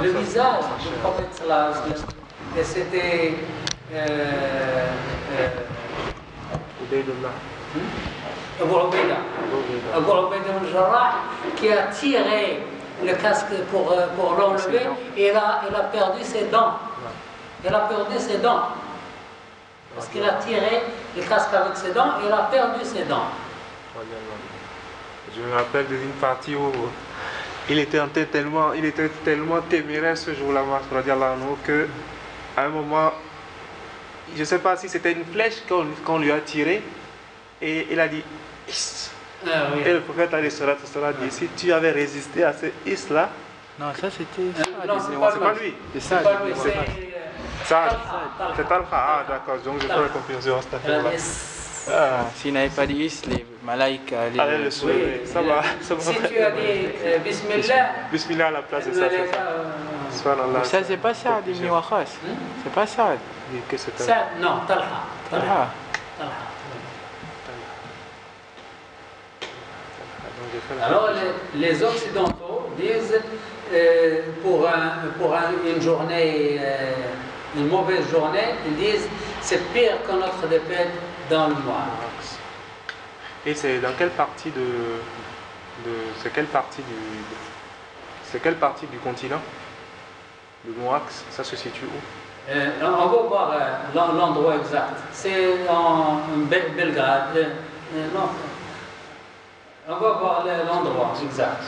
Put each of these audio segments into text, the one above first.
le visage du prophète sallallahu alayhi wa sallam. Et c'était Abu Ubaida al-Jarrah qui a tiré le casque pour l'enlever et il a perdu ses dents. Il a perdu ses dents. Parce qu'il a tiré le casque avec ses dents et il a perdu ses dents. Je me rappelle d'une partie où il était tellement téméraire ce jour-là, que à un moment, je ne sais pas si c'était une flèche qu'on lui a tirée et il a dit Is. Oui. Et le prophète a dit si tu avais résisté à ce is là. Non, ça c'était. Non, c'est pas lui. C'est ça. C'est Talha. Ah, d'accord. Donc je fais la confusion à cette affaire-là. S'il n'avait pas dit is, les malaïques allaient le sauver. Ça va. Si tu as dit Bismillah. Bismillah à la place de ça. Ça, c'est pas ça, ibn Waqqas. C'est pas ça. Non, Talha. Alors les Occidentaux disent pour une journée, une mauvaise journée, ils disent c'est pire que notre défaite dans le noir. Et c'est dans quelle partie c'est quelle partie du continent? Le Moax, ça se situe où? On va voir l'endroit exact. C'est en Belgrade. Non. On va voir l'endroit exact.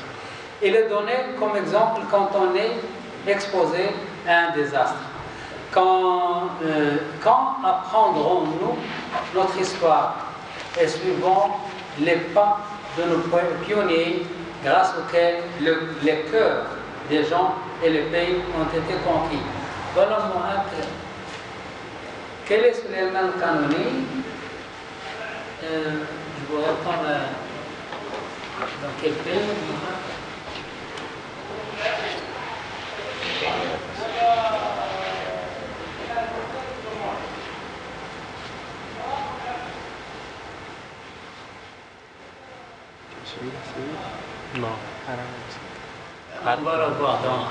Il est donné comme exemple quand on est exposé à un désastre. Quand apprendrons-nous notre histoire et suivons les pas de nos pionniers grâce auxquels les cœurs des gens et les pays ont été conquis. Voilà moi quel est Sulayman Kanoni? Je vous réponds dans quel pays? Non. On va le voir dans.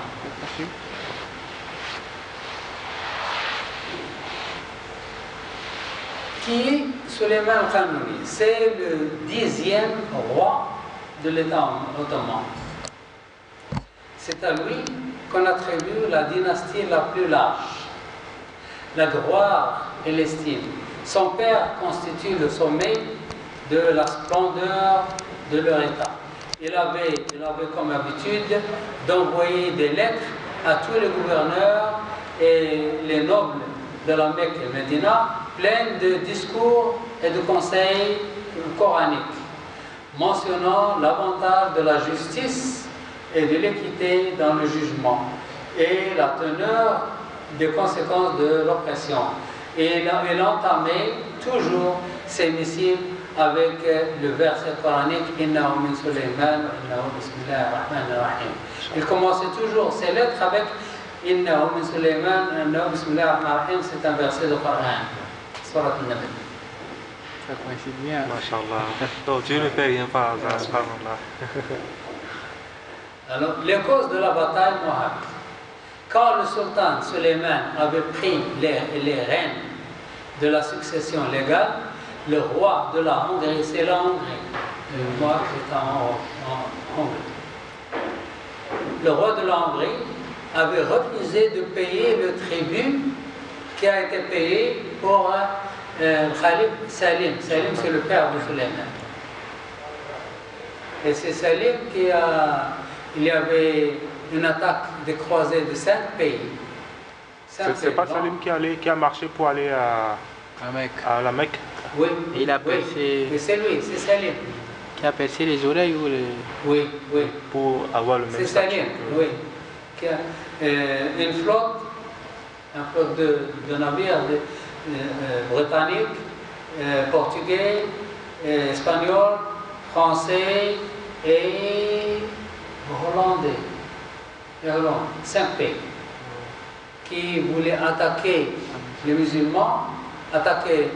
Qui est Sulayman Kanoni? C'est le 10e roi de l'État ottoman. C'est à lui qu'on attribue la dynastie la plus large, la gloire et l'estime. Son père constitue le sommet de la splendeur de leur État. Il avait comme habitude d'envoyer des lettres à tous les gouverneurs et les nobles de la Mecque et Médina, pleines de discours et de conseils coraniques, mentionnant l'avantage de la justice et de l'équité dans le jugement et la teneur des conséquences de l'oppression. Et il entamait toujours ses missives avec le verset coranique Innahu min Sulayman wa innahu bismillahir rahmanir rahim. Il commençait toujours ses lettres avec Innahu min Sulayman wa innahu bismillahir rahmanir rahim. C'est un verset de Coran, Surat al-Nabi. Ça coïncide bien. Masha'Allah. Donc Dieu ne fait rien par hasard, subhanallah. Alors, les causes de la bataille Mohawk. Quand le sultan Sulayman avait pris les rênes de la succession légale, le roi de la Hongrie, c'est la Hongrie. Le Mohawk est en Hongrie. Le roi de la Hongrie avait refusé de payer le tribut qui a été payé pour Khalid Salim. Salim, c'est le père de Sulayman. Et c'est Salim il y avait une attaque des croisés de 5 pays. C'est pas Salim qui a marché pour aller à la Mecque? Oui. Et il a percé. Mais c'est lui, c'est Salim. Qui a percé les oreilles ou les. Oui. Pour avoir le même statut. C'est Salim, oui. Qui a une flotte de navires britanniques, portugais, espagnols, français et hollandais. 5 pays qui voulaient attaquer les musulmans, attaquer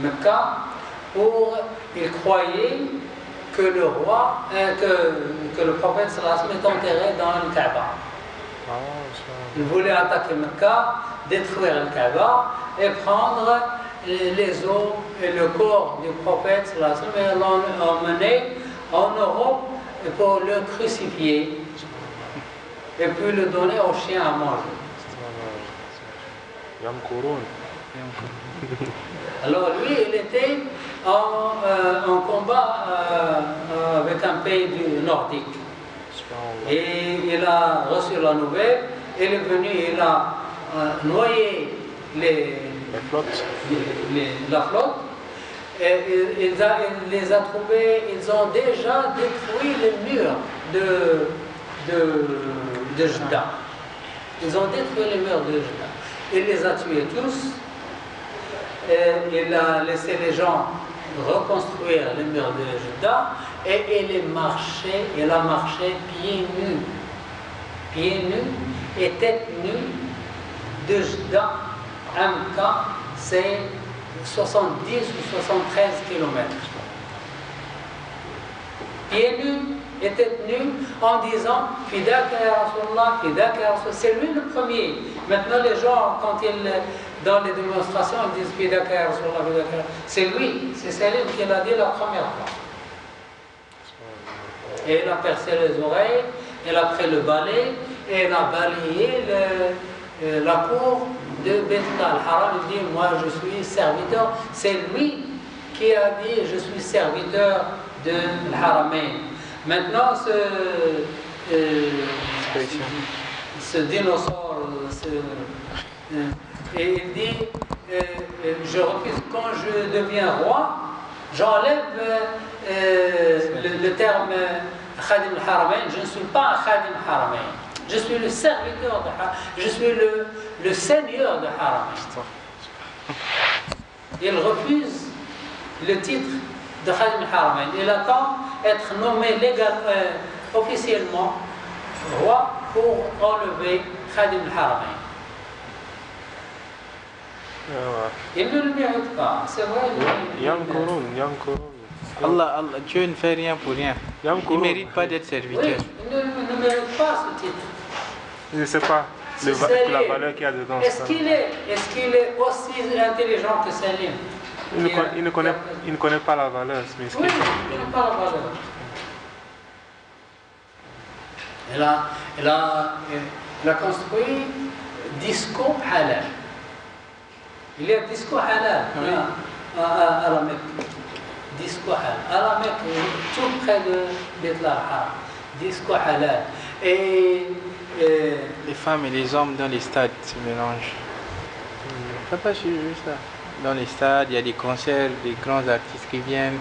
Mecca, ils croyaient que le roi, que le prophète sallallahu alayhi wa sallam est enterré dans le Kaaba. Il voulait attaquer Mecca, détruire le Kaaba et prendre les os et le corps du prophète et l'emmener en Europe pour le crucifier et puis le donner aux chiens à manger. Alors lui, il était en combat avec un pays du nordique. Et il a reçu la nouvelle, il est venu, il a noyé la flotte, et il les a trouvés, ils ont déjà détruit les murs de Jeddah. Ils ont détruit les murs de Jeddah. Il les a tués tous, et il a laissé les gens reconstruire les murs de Jeddah, et il a marché pieds nus et tête nue de Jeddah à Mecca, c'est 70 ou 73 km. Pieds nus et tête nue en disant Fidaka ya Rasulallah, Fidaka ya Rasulallah. C'est lui le premier. Maintenant, les gens, quand dans les démonstrations, ils disent Fidaka ya Rasulallah, Fidaka ya Rasulallah. C'est lui, c'est Salim qui l'a dit la première fois. Et il a percé les oreilles, il a pris le balai et il a balayé la cour de Beit al-Haram. Il dit moi je suis serviteur. C'est lui qui a dit je suis serviteur de l'Haramain. Maintenant ce dinosaure et il dit je refuse, quand je deviens roi, j'enlève le terme Khadim al-Haramain. Je ne suis pas un Khadim al-Haramain. Je suis le serviteur de Haramain. Je suis le seigneur de Haramain. Il refuse le titre de Khadim al-Haramain. Il attend être nommé officiellement roi pour enlever Khadim al-Haramain. Il ne le mérite pas, c'est vrai. Allah, Dieu ne fait rien pour rien. Il ne mérite pas d'être serviteur. Oui, il ne mérite pas ce titre. Je ne sais pas la valeur qu'il y a dedans. Est-ce qu'il est aussi intelligent que Salim? Il ne connaît pas la valeur. Oui, il ne connaît pas la valeur. Il a construit disco halal. Il y a disco halal à la Mecque. Disco halal. À la Mecque, tout près de Beit al-Haram. Disco halal. Et les femmes et les hommes dans les stades se mélangent. Je n'ai pas suivi ça. Dans les stades, il y a des concerts, des grands artistes qui viennent.